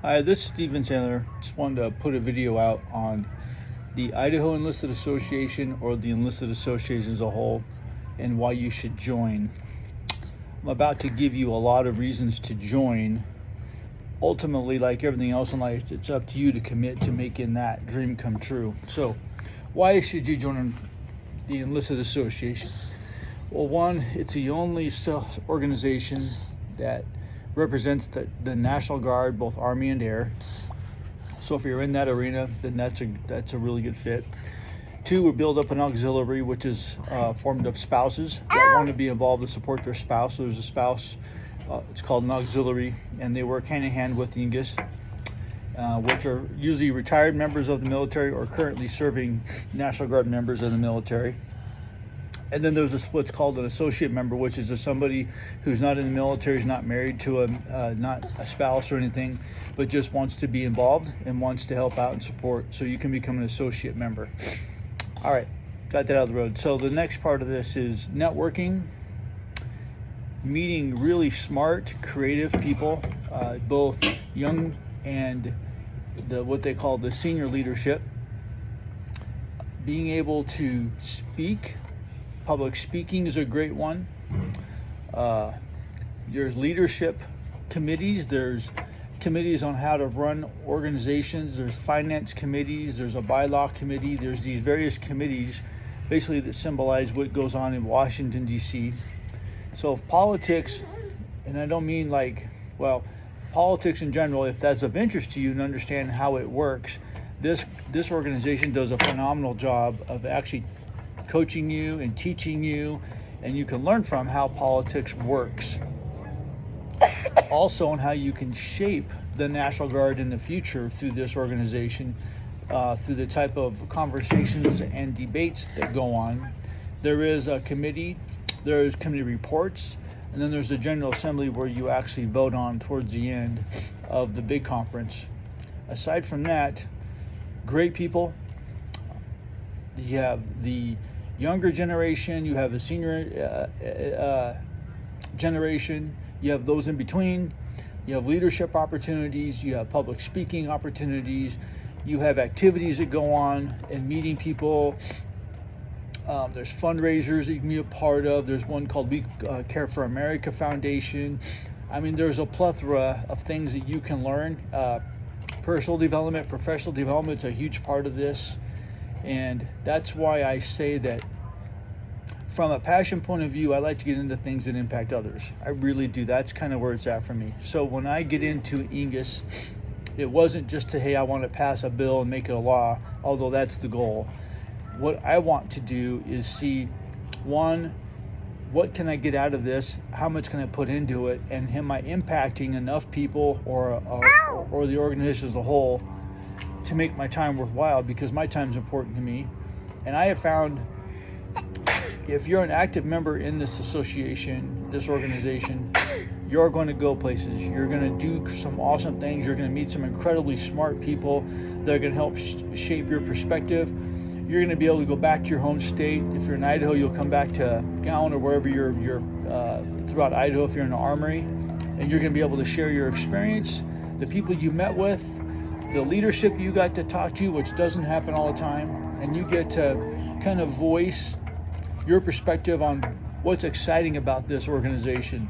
Hi, this is Steven Sandler. Just wanted to put a video out on the Idaho Enlisted Association, or the Enlisted Association as a whole, and why you should join. I'm about to give you a lot of reasons to join. Ultimately, like everything else in life, it's up to you to commit to making that dream come true. So, why should you join the Enlisted Association? Well, one, it's the only organization that represents the National Guard, both Army and Air. So if you're in that arena, then that's a really good fit. Two, we build up an auxiliary, which is formed of spouses that want to be involved to support their spouse. So there's a spouse, it's called an auxiliary, and they work hand in hand with Eangus, which are usually retired members of the military or currently serving National Guard members of the military. And then there's what's called an associate member, which is somebody who's not in the military, is not married to not a spouse or anything, but just wants to be involved and wants to help out and support. So you can become an associate member. All right, got that out of the road. So the next part of this is networking, meeting really smart, creative people, both young and what they call the senior leadership. Being able to speak. Public speaking is a great one. There's leadership committees. There's committees on how to run organizations. There's finance committees. There's a bylaw committee. There's these various committees basically that symbolize what goes on in Washington, D.C. So if politics, and I don't mean politics in general, if that's of interest to you and understand how it works, this organization does a phenomenal job of actually coaching you and teaching you, and you can learn from how politics works. Also on how you can shape the National Guard in the future through this organization, through the type of conversations and debates that go on. There is a committee, there's committee reports, and then there's the General Assembly where you actually vote on towards the end of the big conference. Aside from that, great people. You have the younger generation, you have a senior generation, you have those in between, you have leadership opportunities, you have public speaking opportunities, you have activities that go on and meeting people. There's fundraisers that you can be a part of. There's one called We Care for America Foundation. I mean, there's a plethora of things that you can learn. Personal development, professional development is a huge part of this. And that's why I say that from a passion point of view, I like to get into things that impact others. I really do. That's kind of where it's at for me. So when I get into Eangus, it wasn't just to, hey, I want to pass a bill and make it a law, although that's the goal. What I want to do is see, one, what can I get out of this? How much can I put into it? And am I impacting enough people or the organization as a whole to make my time worthwhile, because my time is important to me. And I have found if you're an active member in this association, this organization, you're going to go places. You're going to do some awesome things. You're going to meet some incredibly smart people that are going to help shape your perspective. You're going to be able to go back to your home state. If you're in Idaho, you'll come back to Gowan or wherever you're throughout Idaho if you're in the Armory, and you're going to be able to share your experience, the people you met with, the leadership you got to talk to, which doesn't happen all the time, and you get to kind of voice your perspective on what's exciting about this organization.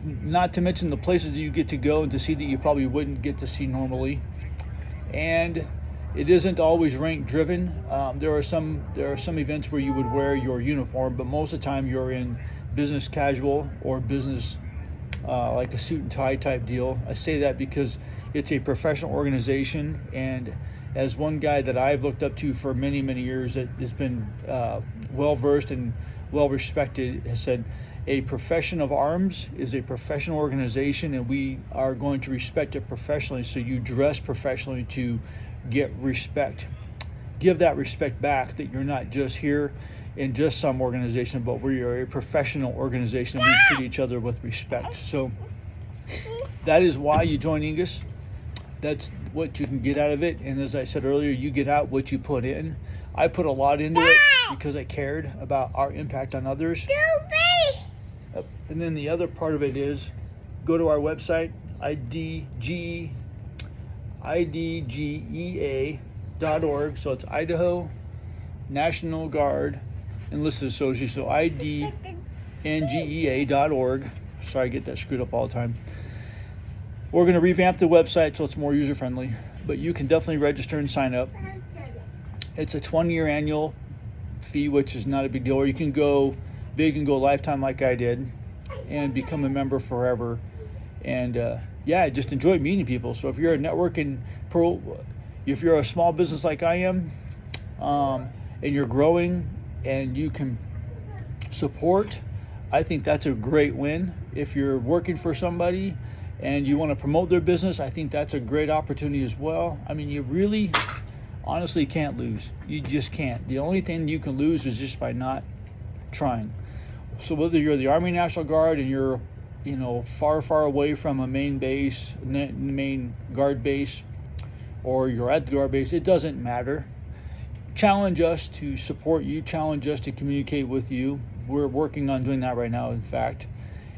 Not to mention the places that you get to go and to see that you probably wouldn't get to see normally. And it isn't always rank driven. There are some events where you would wear your uniform, but most of the time you're in business casual or business like a suit and tie type deal. I say that because it's a professional organization, and as one guy that I've looked up to for many, many years that has been well-versed and well-respected has said, a profession of arms is a professional organization, and we are going to respect it professionally. So you dress professionally to get respect. Give that respect back, that you're not just here in just some organization, but we are a professional organization and we treat each other with respect. So that is why you join Eangus. That's what you can get out of it. And as I said earlier, you get out what you put in. I put a lot into it because I cared about our impact on others. And then the other part of it is go to our website, IDGEA.org. So it's Idaho National Guard Enlisted Association. So IDNGEA.org. Sorry, I get that screwed up all the time. We're going to revamp the website so it's more user friendly, but you can definitely register and sign up. It's a 20-year annual fee, which is not a big deal. Or you can go big and go lifetime like I did and become a member forever. And I just enjoy meeting people. So if you're a networking pro, if you're a small business like I am, and you're growing and you can support, I think that's a great win. If you're working for somebody and you want to promote their business, I think that's a great opportunity as well. I mean, you really honestly can't lose. You just can't. The only thing you can lose is just by not trying. So whether you're the Army National Guard and you're far away from a main guard base, or you're at the guard base, it doesn't matter. Challenge us to support you, challenge us to communicate with you. We're working on doing that right now, in fact.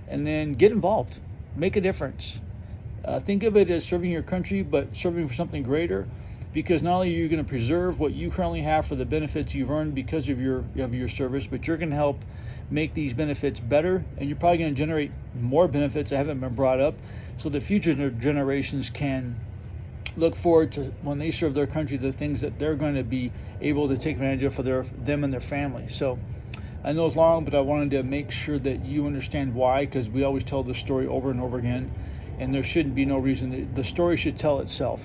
And then get involved, make a difference. Think of it as serving your country, but serving for something greater, because not only are you going to preserve what you currently have for the benefits you've earned because of your service, but you're going to help make these benefits better, and you're probably going to generate more benefits that haven't been brought up, so the future generations can look forward to, when they serve their country, the things that they're going to be able to take advantage of for them and their family. So I know it's long, but I wanted to make sure that you understand why, because we always tell the story over and over again, and there shouldn't be no reason. The story should tell itself,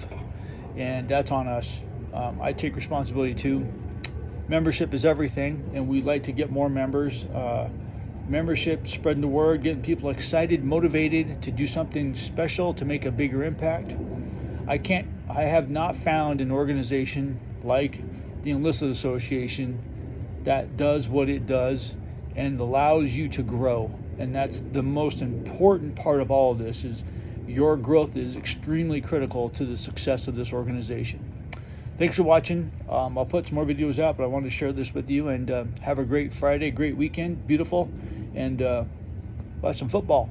and that's on us. I take responsibility too. Membership is everything, and we'd like to get more members. Membership, spreading the word, getting people excited, motivated to do something special, to make a bigger impact. I have not found an organization like the Enlisted Association that does what it does and allows you to grow. And that's the most important part of all of this, is your growth is extremely critical to the success of this organization. Thanks for watching. I'll put some more videos out, but I wanted to share this with you, and have a great Friday, great weekend, beautiful, and watch some football.